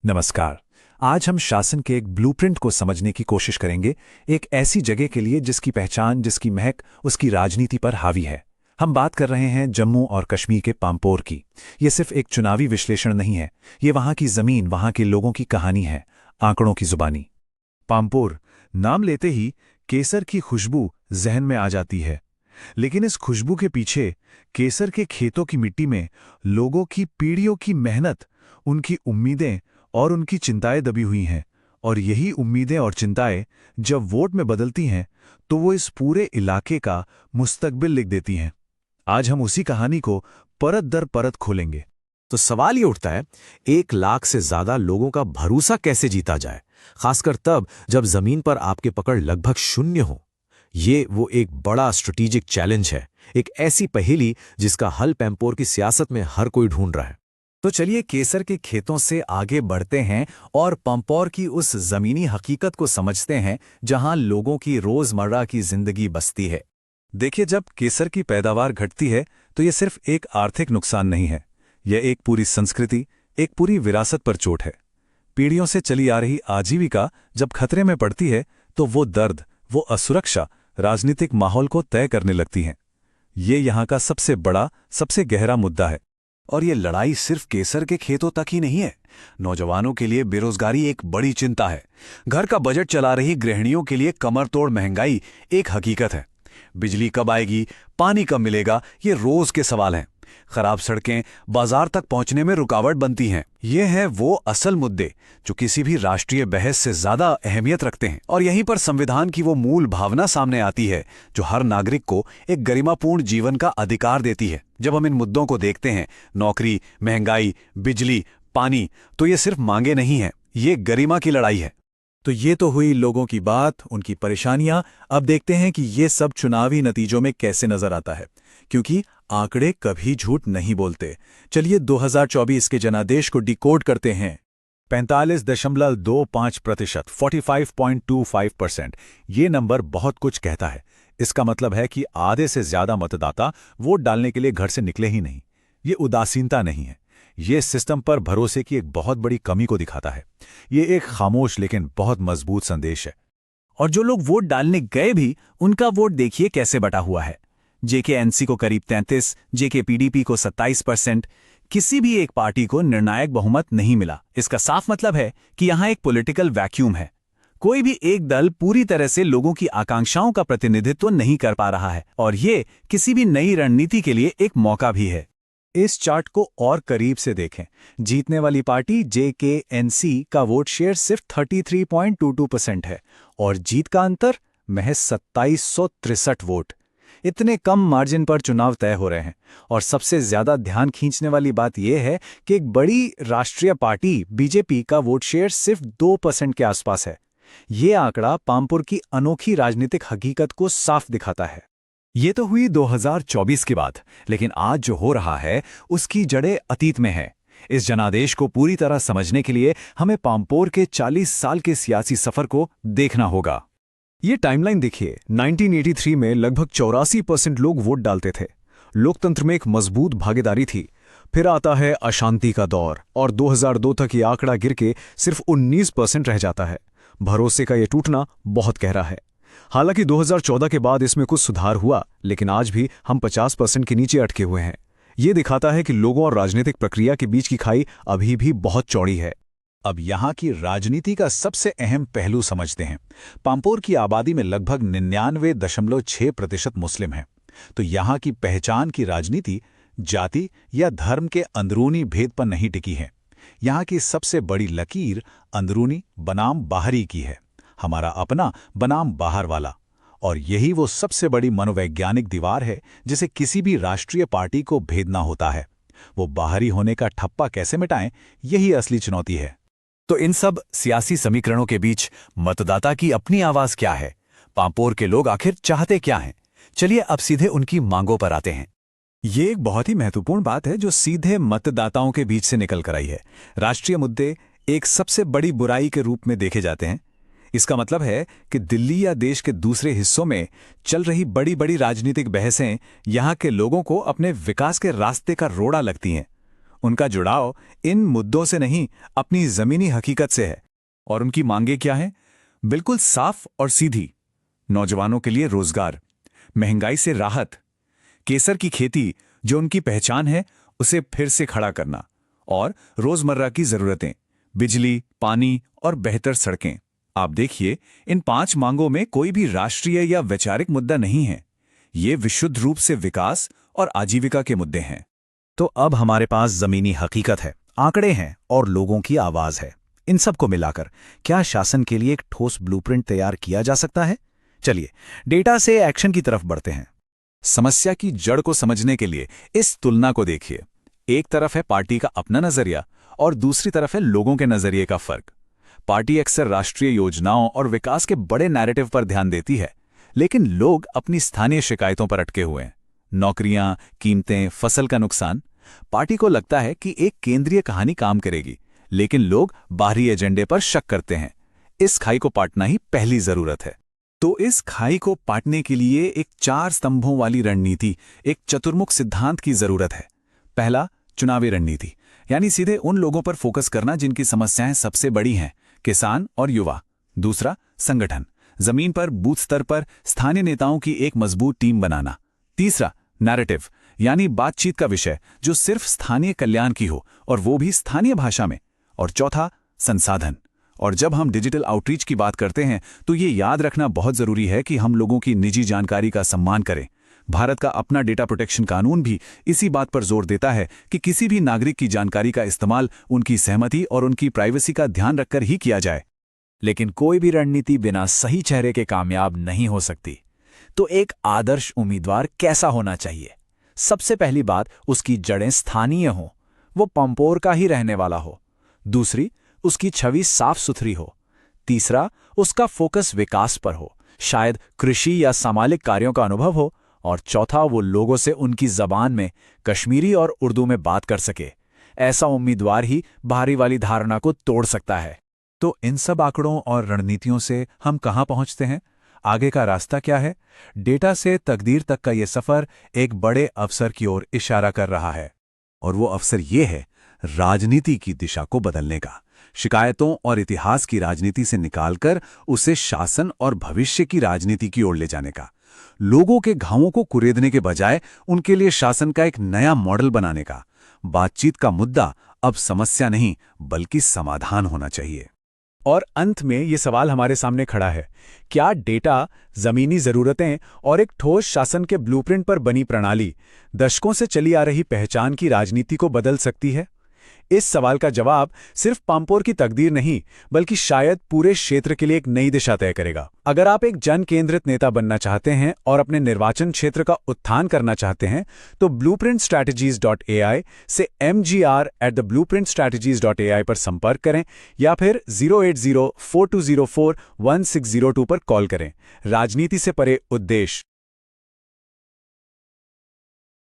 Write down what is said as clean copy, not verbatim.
नमस्कार। आज हम शासन के एक ब्लूप्रिंट को समझने की कोशिश करेंगे, एक ऐसी जगह के लिए जिसकी पहचान, जिसकी महक उसकी राजनीति पर हावी है। हम बात कर रहे हैं जम्मू और कश्मीर के पांपोर की। ये सिर्फ एक चुनावी विश्लेषण नहीं है, ये वहाँ की ज़मीन, वहाँ के लोगों की कहानी है, आंकड़ों की जुबानी। पांपोर नाम लेते ही केसर की खुशबू जहन में आ जाती है, लेकिन इस खुशबू के पीछे केसर के खेतों की मिट्टी में लोगों की पीढ़ियों की मेहनत, उनकी उम्मीदें और उनकी चिंताएं दबी हुई हैं। और यही उम्मीदें और चिंताएं जब वोट में बदलती हैं तो वो इस पूरे इलाके का मुस्तकबिल लिख देती हैं। आज हम उसी कहानी को परत दर परत खोलेंगे। तो सवाल ये उठता है, 1 लाख से ज्यादा लोगों का भरोसा कैसे जीता जाए, खासकर तब जब जमीन पर आपके पकड़ लगभग शून्य हो। ये वो एक बड़ा स्ट्रेटेजिक चैलेंज है, एक ऐसी पहेली जिसका हल पैंपोर की सियासत में हर कोई ढूंढ रहा है। तो चलिए केसर के खेतों से आगे बढ़ते हैं और पंपोर की उस जमीनी हकीकत को समझते हैं जहां लोगों की रोजमर्रा की जिंदगी बसती है। देखिए, जब केसर की पैदावार घटती है तो ये सिर्फ एक आर्थिक नुकसान नहीं है, यह एक पूरी संस्कृति, एक पूरी विरासत पर चोट है। पीढ़ियों से चली आ रही आजीविका जब खतरे में पड़ती है तो वो दर्द, वो असुरक्षा राजनीतिक माहौल को तय करने लगती हैं। ये यहाँ का सबसे बड़ा, सबसे गहरा मुद्दा है। और ये लड़ाई सिर्फ केसर के खेतों तक ही नहीं है। नौजवानों के लिए बेरोजगारी एक बड़ी चिंता है। घर का बजट चला रही गृहिणियों के लिए कमर तोड़ महंगाई एक हकीकत है। बिजली कब आएगी, पानी कब मिलेगा, ये रोज के सवाल हैं। खराब सड़कें बाजार तक पहुंचने में रुकावट बनती हैं। ये हैं वो असल मुद्दे जो किसी भी राष्ट्रीय बहस से ज्यादा अहमियत रखते हैं। और यहीं पर संविधान की वो मूल भावना सामने आती है जो हर नागरिक को एक गरिमापूर्ण जीवन का अधिकार देती है। जब हम इन मुद्दों को देखते हैं, नौकरी, महंगाई, बिजली, पानी, तो ये सिर्फ मांगे नहीं हैं, ये गरिमा की लड़ाई है। तो ये तो हुई लोगों की बात, उनकी परेशानियां। अब देखते हैं कि ये सब चुनावी नतीजों में कैसे नजर आता है, क्योंकि आंकड़े कभी झूठ नहीं बोलते। चलिए 2024 के जनादेश को डिकोड करते हैं। 45.25%, 45.25%। ये नंबर बहुत कुछ कहता है। इसका मतलब है कि आधे से ज्यादा मतदाता वोट डालने के लिए घर से निकले ही नहीं। ये उदासीनता नहीं है, ये सिस्टम पर भरोसे की एक बहुत बड़ी कमी को दिखाता है। ये एक खामोश लेकिन बहुत मजबूत संदेश है। और जो लोग वोट डालने गए भी, उनका वोट देखिए कैसे बटा हुआ है। जेकेएनसी को करीब 33, जेकेपीडीपी को 27%। किसी भी एक पार्टी को निर्णायक बहुमत नहीं मिला। इसका साफ मतलब है कि यहां एक पॉलिटिकल वैक्यूम है। कोई भी एक दल पूरी तरह से लोगों की आकांक्षाओं का प्रतिनिधित्व नहीं कर पा रहा है, और ये किसी भी नई रणनीति के लिए एक मौका भी है। इस चार्ट को और करीब से देखें। जीतने वाली पार्टी जेकेएनसी का वोट शेयर सिर्फ 33.22% है और जीत का अंतर महज 2763 वोट। इतने कम मार्जिन पर चुनाव तय हो रहे हैं। और सबसे ज्यादा ध्यान खींचने वाली बात यह है कि एक बड़ी राष्ट्रीय पार्टी बीजेपी का वोट शेयर सिर्फ 2% के आसपास है। ये आंकड़ा पांपोर की अनोखी राजनीतिक हकीकत को साफ दिखाता है। ये तो हुई 2024 की बात, लेकिन आज जो हो रहा है उसकी जड़ें अतीत में है। इस जनादेश को पूरी तरह समझने के लिए हमें पांपोर के 40 साल के सियासी सफर को देखना होगा। ये टाइमलाइन देखिए। 1983 में लगभग 84% लोग वोट डालते थे। लोकतंत्र में एक मजबूत भागीदारी थी। फिर आता है अशांति का दौर और 2002 तक ये आंकड़ा गिर के सिर्फ 19% रह जाता है। भरोसे का ये टूटना बहुत गहरा है। हालांकि 2014 के बाद इसमें कुछ सुधार हुआ, लेकिन आज भी हम 50% के नीचे अटके हुए हैं। ये दिखाता है कि लोगों और राजनीतिक प्रक्रिया के बीच की खाई अभी भी बहुत चौड़ी है। अब यहाँ की राजनीति का सबसे अहम पहलू समझते हैं। पांपोर की आबादी में लगभग 99.6% मुस्लिम हैं। तो यहाँ की पहचान की राजनीति जाति या धर्म के अंदरूनी भेद पर नहीं टिकी है। यहाँ की सबसे बड़ी लकीर अंदरूनी बनाम बाहरी की है, हमारा अपना बनाम बाहर वाला। और यही वो सबसे बड़ी मनोवैज्ञानिक दीवार है जिसे किसी भी राष्ट्रीय पार्टी को भेदना होता है। वो बाहरी होने का ठप्पा कैसे मिटाएं, यही असली चुनौती है। तो इन सब सियासी समीकरणों के बीच मतदाता की अपनी आवाज क्या है? पांपोर के लोग आखिर चाहते क्या हैं? चलिए अब सीधे उनकी मांगों पर आते हैं। ये एक बहुत ही महत्वपूर्ण बात है जो सीधे मतदाताओं के बीच से निकल कर आई है। राष्ट्रीय मुद्दे एक सबसे बड़ी बुराई के रूप में देखे जाते हैं। इसका मतलब है कि दिल्ली या देश के दूसरे हिस्सों में चल रही बड़ी बड़ी राजनीतिक बहसें यहाँ के लोगों को अपने विकास के रास्ते का रोड़ा लगती हैं। उनका जुड़ाव इन मुद्दों से नहीं, अपनी जमीनी हकीकत से है। और उनकी मांगे क्या हैं? बिल्कुल साफ और सीधी। नौजवानों के लिए रोजगार, महंगाई से राहत, केसर की खेती जो उनकी पहचान है उसे फिर से खड़ा करना, और रोजमर्रा की जरूरतें, बिजली, पानी और बेहतर सड़कें। आप देखिए, इन 5 मांगों में कोई भी राष्ट्रीय या वैचारिक मुद्दा नहीं है। ये विशुद्ध रूप से विकास और आजीविका के मुद्दे हैं। तो अब हमारे पास जमीनी हकीकत है, आंकड़े हैं और लोगों की आवाज है। इन सब को मिलाकर क्या शासन के लिए एक ठोस ब्लूप्रिंट तैयार किया जा सकता है? चलिए डेटा से एक्शन की तरफ बढ़ते हैं। समस्या की जड़ को समझने के लिए इस तुलना को देखिए। एक तरफ है पार्टी का अपना नजरिया और दूसरी तरफ है लोगों के नजरिए का फर्क। पार्टी अक्सर राष्ट्रीय योजनाओं और विकास के बड़े नैरेटिव पर ध्यान देती है, लेकिन लोग अपनी स्थानीय शिकायतों पर अटके हुए हैं। नौकरियां, कीमतें, फसल का नुकसान। पार्टी को लगता है कि एक केंद्रीय कहानी काम करेगी, लेकिन लोग बाहरी एजेंडे पर शक करते हैं। इस खाई को पाटना ही पहली जरूरत है। तो इस खाई को पाटने के लिए एक 4 स्तंभों वाली रणनीति, एक चतुर्मुख सिद्धांत की जरूरत है। पहला, चुनावी रणनीति, यानी सीधे उन लोगों पर फोकस करना जिनकी समस्याएं सबसे बड़ी हैं, किसान और युवा। दूसरा, संगठन, जमीन पर बूथ स्तर पर स्थानीय नेताओं की एक मजबूत टीम बनाना। तीसरा, नैरेटिव, यानी बातचीत का विषय जो सिर्फ स्थानीय कल्याण की हो और वो भी स्थानीय भाषा में। और चौथा, संसाधन। और जब हम डिजिटल आउटरीच की बात करते हैं तो ये याद रखना बहुत जरूरी है कि हम लोगों की निजी जानकारी का सम्मान करें। भारत का अपना डेटा प्रोटेक्शन कानून भी इसी बात पर जोर देता है कि किसी भी नागरिक की जानकारी का इस्तेमाल उनकी सहमति और उनकी प्राइवेसी का ध्यान रखकर ही किया जाए। लेकिन कोई भी रणनीति बिना सही चेहरे के कामयाब नहीं हो सकती। तो एक आदर्श उम्मीदवार कैसा होना चाहिए? सबसे पहली बात, उसकी जड़ें स्थानीय हों, वो पंपोर का ही रहने वाला हो। दूसरी, उसकी छवि साफ सुथरी हो। तीसरा, उसका फोकस विकास पर हो, शायद कृषि या सामाजिक कार्यों का अनुभव हो। और चौथा, वो लोगों से उनकी जबान में, कश्मीरी और उर्दू में बात कर सके। ऐसा उम्मीदवार ही बाहरी वाली धारणा को तोड़ सकता है। तो इन सब आंकड़ों और रणनीतियों से हम कहाँ पहुंचते हैं? आगे का रास्ता क्या है? डेटा से तकदीर तक का ये सफर एक बड़े अवसर की ओर इशारा कर रहा है। और वो अवसर ये है राजनीति की दिशा को बदलने का, शिकायतों और इतिहास की राजनीति से निकालकर उसे शासन और भविष्य की राजनीति की ओर ले जाने का, लोगों के घावों को कुरेदने के बजाय उनके लिए शासन का एक नया मॉडल बनाने का। बातचीत का मुद्दा अब समस्या नहीं बल्कि समाधान होना चाहिए। और अंत में ये सवाल हमारे सामने खड़ा है, क्या डेटा, जमीनी जरूरतें और एक ठोस शासन के ब्लूप्रिंट पर बनी प्रणाली दशकों से चली आ रही पहचान की राजनीति को बदल सकती है? इस सवाल का जवाब सिर्फ पाम्पोर की तकदीर नहीं, बल्कि शायद पूरे क्षेत्र के लिए एक नई दिशा तय करेगा। अगर आप एक जन केंद्रित नेता बनना चाहते हैं और अपने निर्वाचन क्षेत्र का उत्थान करना चाहते हैं, तो blueprintstrategies.ai से mgr@theblueprintstrategies.ai पर संपर्क करें या फिर 08042041602 पर कॉल करें। राजनीति से परे उद्देश्य।